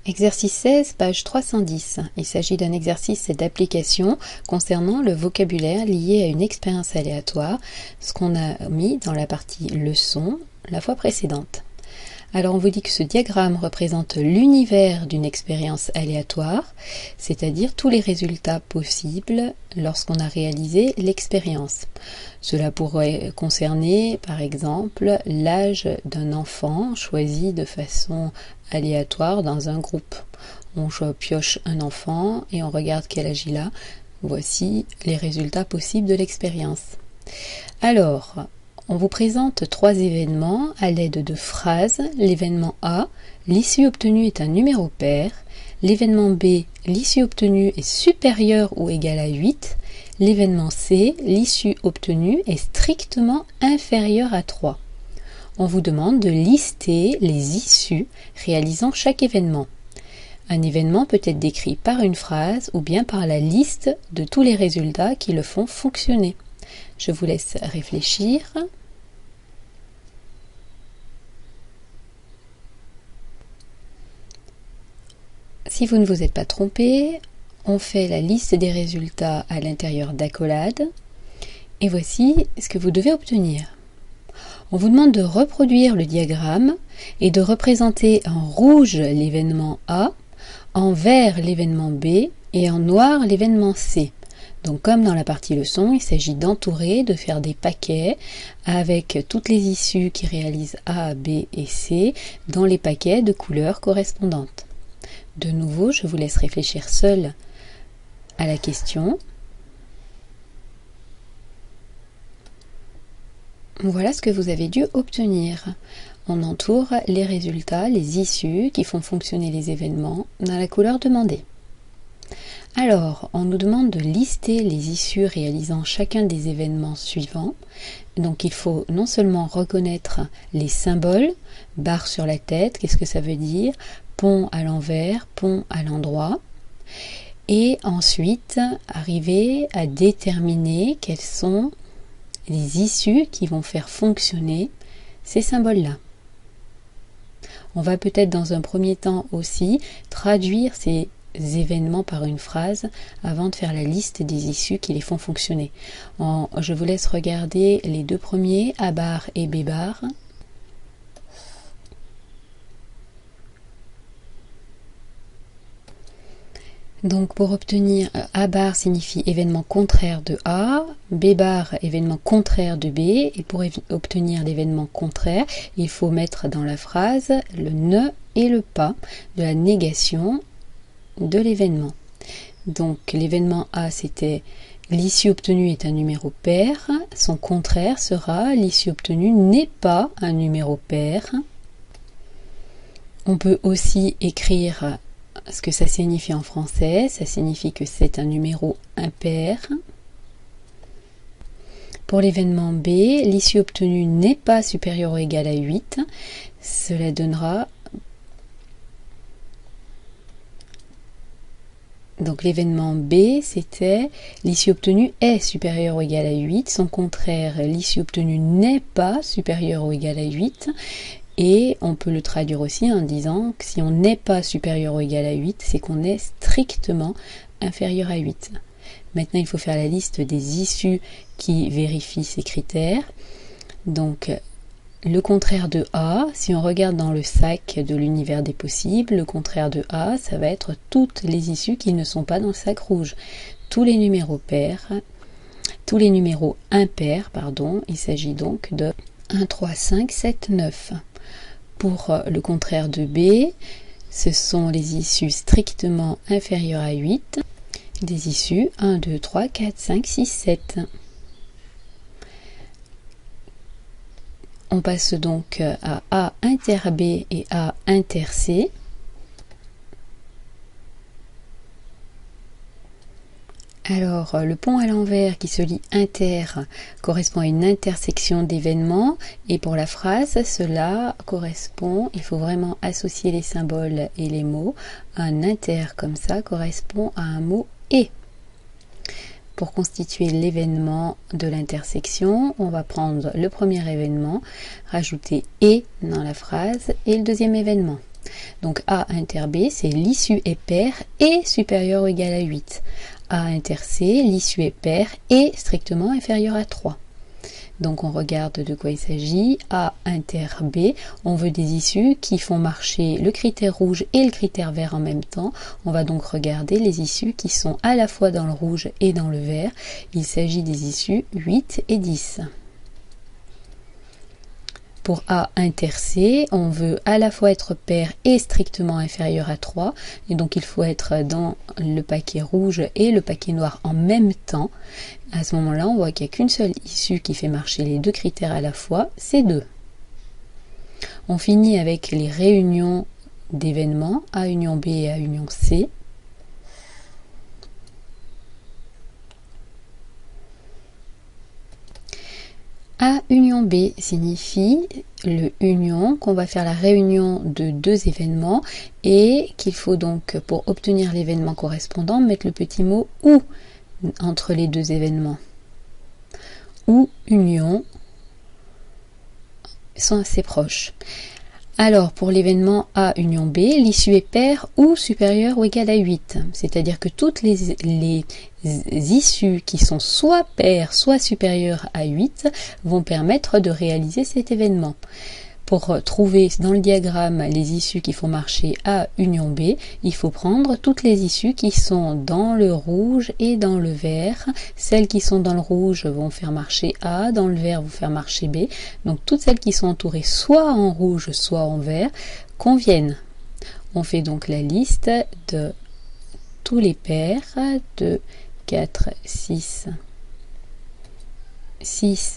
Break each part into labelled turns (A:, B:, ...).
A: Exercice 16, page 310. Il s'agit d'un exercice d'application concernant le vocabulaire lié à une expérience aléatoire, ce qu'on a mis dans la partie leçon la fois précédente. Alors on vous dit que ce diagramme représente l'univers d'une expérience aléatoire, c'est-à-dire tous les résultats possibles lorsqu'on a réalisé l'expérience. Cela pourrait concerner par exemple l'âge d'un enfant choisi de façon aléatoire dans un groupe. On pioche un enfant et on regarde quel âge il a. Voici les résultats possibles de l'expérience. Alors, on vous présente trois événements à l'aide de phrases. L'événement A, l'issue obtenue est un numéro pair. L'événement B, l'issue obtenue est supérieure ou égale à 8. L'événement C, l'issue obtenue est strictement inférieure à 3. On vous demande de lister les issues réalisant chaque événement. Un événement peut être décrit par une phrase ou bien par la liste de tous les résultats qui le font fonctionner. Je vous laisse réfléchir. Si vous ne vous êtes pas trompé, on fait la liste des résultats à l'intérieur d'accolades. Et voici ce que vous devez obtenir. On vous demande de reproduire le diagramme et de représenter en rouge l'événement A, en vert l'événement B et en noir l'événement C. Donc comme dans la partie leçon, il s'agit d'entourer, de faire des paquets avec toutes les issues qui réalisent A, B et C dans les paquets de couleurs correspondantes. De nouveau, je vous laisse réfléchir seul à la question. Voilà ce que vous avez dû obtenir. On entoure les résultats, les issues qui font fonctionner les événements dans la couleur demandée. Alors, on nous demande de lister les issues réalisant chacun des événements suivants. Donc il faut non seulement reconnaître les symboles, barre sur la tête, qu'est-ce que ça veut dire, pont à l'envers, pont à l'endroit, et ensuite arriver à déterminer quelles sont les issues qui vont faire fonctionner ces symboles-là. On va peut-être dans un premier temps aussi traduire ces événements par une phrase avant de faire la liste des issues qui les font fonctionner. Je vous laisse regarder les deux premiers, A bar et B bar. Donc pour obtenir A bar signifie événement contraire de A, B bar événement contraire de B, et pour obtenir l'événement contraire, il faut mettre dans la phrase le ne et le pas de la négation de l'événement. Donc l'événement A c'était l'issue obtenue est un numéro pair, son contraire sera l'issue obtenue n'est pas un numéro pair. On peut aussi écrire ce que ça signifie en français, ça signifie que c'est un numéro impair. Pour l'événement B, l'issue obtenue n'est pas supérieure ou égale à 8. Cela donnera... Donc l'événement B, c'était l'issue obtenue est supérieure ou égale à 8. Son contraire, l'issue obtenue n'est pas supérieure ou égale à 8. Et on peut le traduire aussi en disant que si on n'est pas supérieur ou égal à 8, c'est qu'on est strictement inférieur à 8. Maintenant, il faut faire la liste des issues qui vérifient ces critères. Donc, le contraire de A, si on regarde dans le sac de l'univers des possibles, le contraire de A, ça va être toutes les issues qui ne sont pas dans le sac rouge. Tous les numéros pairs, tous les numéros impairs, pardon, il s'agit donc de 1, 3, 5, 7, 9. Pour le contraire de B, ce sont les issues strictement inférieures à 8, des issues 1, 2, 3, 4, 5, 6, 7. On passe donc à A inter B et A inter C. Alors, le pont à l'envers qui se lit inter correspond à une intersection d'événements et pour la phrase, cela correspond, il faut vraiment associer les symboles et les mots. Un inter comme ça correspond à un mot et. Pour constituer l'événement de l'intersection, on va prendre le premier événement, rajouter et dans la phrase et le deuxième événement. Donc A inter B, c'est l'issue est paire et supérieure ou égale à 8. A inter C, l'issue est paire et strictement inférieure à 3. Donc on regarde de quoi il s'agit. A inter B, on veut des issues qui font marcher le critère rouge et le critère vert en même temps. On va donc regarder les issues qui sont à la fois dans le rouge et dans le vert. Il s'agit des issues 8 et 10. Pour A inter C, on veut à la fois être pair et strictement inférieur à 3. Et donc il faut être dans le paquet rouge et le paquet noir en même temps. À ce moment-là, on voit qu'il n'y a qu'une seule issue qui fait marcher les deux critères à la fois, c'est 2. On finit avec les réunions d'événements A union B et A union C. A union B signifie le union, qu'on va faire la réunion de deux événements et qu'il faut donc, pour obtenir l'événement correspondant, mettre le petit mot OU entre les deux événements. OU, union, sont assez proches. Alors, pour l'événement A union B, l'issue est paire ou supérieure ou égale à 8. C'est-à-dire que toutes les issues qui sont soit paires, soit supérieures à 8 vont permettre de réaliser cet événement. Pour trouver dans le diagramme les issues qui font marcher A union B, il faut prendre toutes les issues qui sont dans le rouge et dans le vert. Celles qui sont dans le rouge vont faire marcher A, dans le vert vont faire marcher B. Donc toutes celles qui sont entourées soit en rouge, soit en vert conviennent. On fait donc la liste de tous les pairs de 4, 6,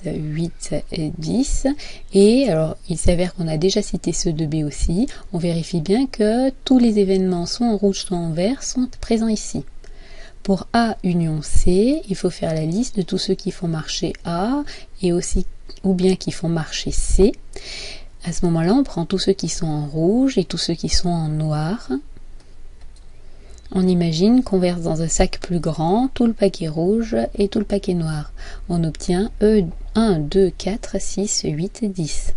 A: 8 et 10 et alors il s'avère qu'on a déjà cité ceux de B aussi. On vérifie bien que tous les événements soit en rouge soit en vert sont présents ici. Pour A union C, il faut faire la liste de tous ceux qui font marcher A et aussi ou bien qui font marcher C. À ce moment-là, on prend tous ceux qui sont en rouge et tous ceux qui sont en noir. On imagine qu'on verse dans un sac plus grand tout le paquet rouge et tout le paquet noir. On obtient 1, 2, 4, 6, 8 et 10.